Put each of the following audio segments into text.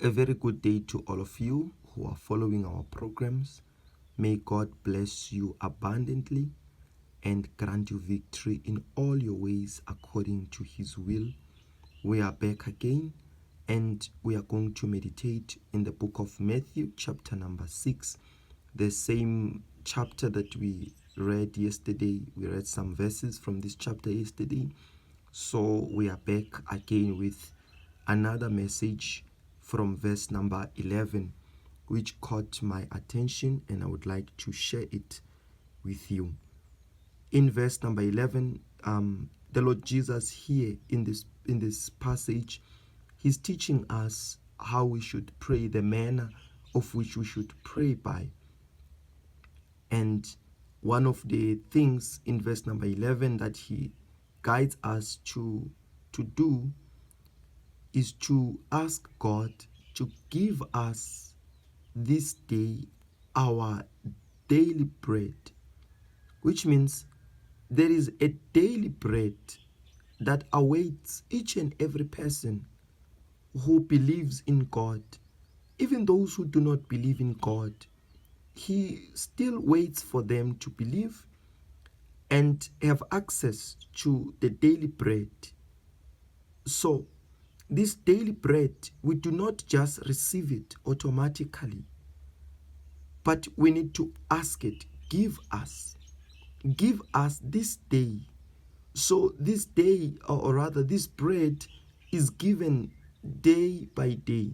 A very good day to all of you who are following our programs. May God bless you abundantly and grant you victory in all your ways according to His will. We are back again and we are going to meditate in the book of Matthew, chapter number 6, the same chapter that we read yesterday. We read some verses from this chapter yesterday. So we are back again with another message from verse number 11, which caught my attention, and I would like to share it with you. In verse number 11, the Lord Jesus here in this passage, He's teaching us how we should pray, the manner of which we should pray by. And one of the things in verse number 11 that He guides us to do is to ask God to give us this day our daily bread, which means there is a daily bread that awaits each and every person who believes in God. Even those who do not believe in God, He still waits for them to believe and have access to the daily bread. So this daily bread, we do not just receive it automatically, but we need to ask it, give us this day. So this day, or rather this bread, is given day by day.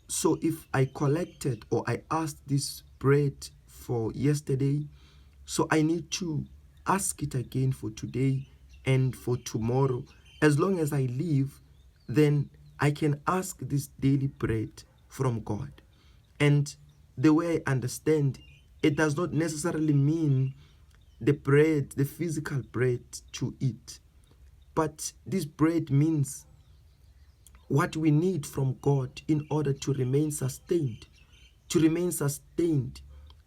So if I collected or I asked this bread for yesterday, so I need to ask it again for today and for tomorrow. As long as I live, then I can ask this daily bread from God. And the way I understand, it does not necessarily mean the bread, the physical bread to eat. But this bread means what we need from God in order to remain sustained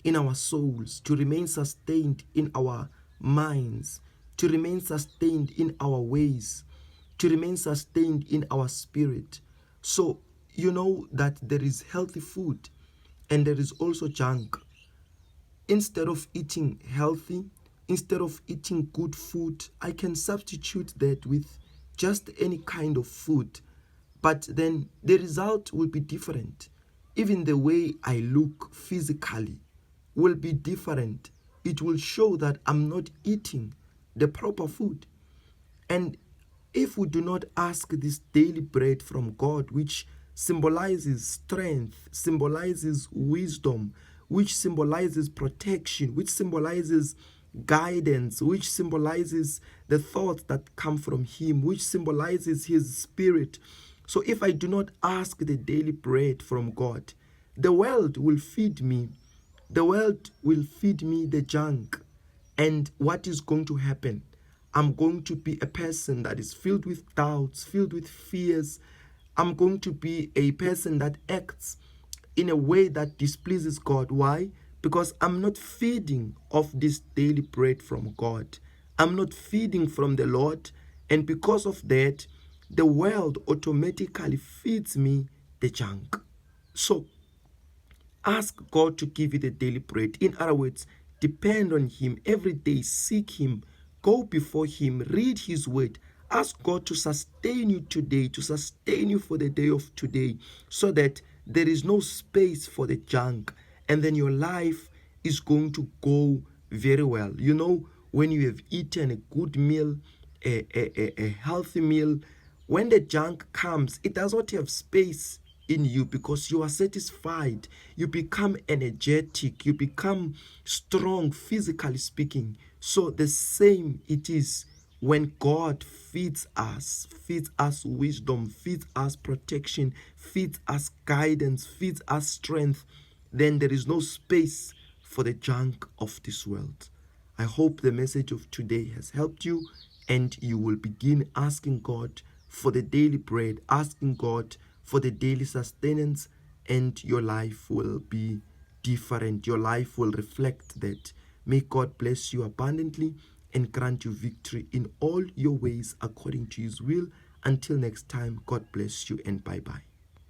in our souls, to remain sustained in our minds, to remain sustained in our ways, to remain sustained in our spirit. So you know that there is healthy food and there is also junk. Instead of eating healthy, instead of eating good food, I can substitute that with just any kind of food. But then the result will be different. Even the way I look physically will be different. It will show that I'm not eating the proper food. And if we do not ask this daily bread from God, which symbolizes strength, symbolizes wisdom, which symbolizes protection, which symbolizes guidance, which symbolizes the thoughts that come from Him, which symbolizes His Spirit. So if I do not ask the daily bread from God, the world will feed me. The world will feed me the junk. And what is going to happen? I'm going to be a person that is filled with doubts, filled with fears. I'm going to be a person that acts in a way that displeases God. Why? Because I'm not feeding off this daily bread from God. I'm not feeding from the Lord. And because of that, the world automatically feeds me the junk. So ask God to give you the daily bread. In other words, depend on Him every day. Seek Him. Go before Him. Read His word. Ask God to sustain you today, to sustain you for the day of today, so that there is no space for the junk. And then your life is going to go very well. You know, when you have eaten a good meal, a healthy meal, when the junk comes, it does not have space in you because you are satisfied. You become energetic. You become strong, physically speaking. So the same it is when God feeds us wisdom, feeds us protection, feeds us guidance, feeds us strength, then there is no space for the junk of this world. I hope the message of today has helped you, and you will begin asking God for the daily bread, asking God for the daily sustenance, and your life will be different. Your life will reflect that. May God bless you abundantly and grant you victory in all your ways according to His will. Until next time, God bless you and bye-bye.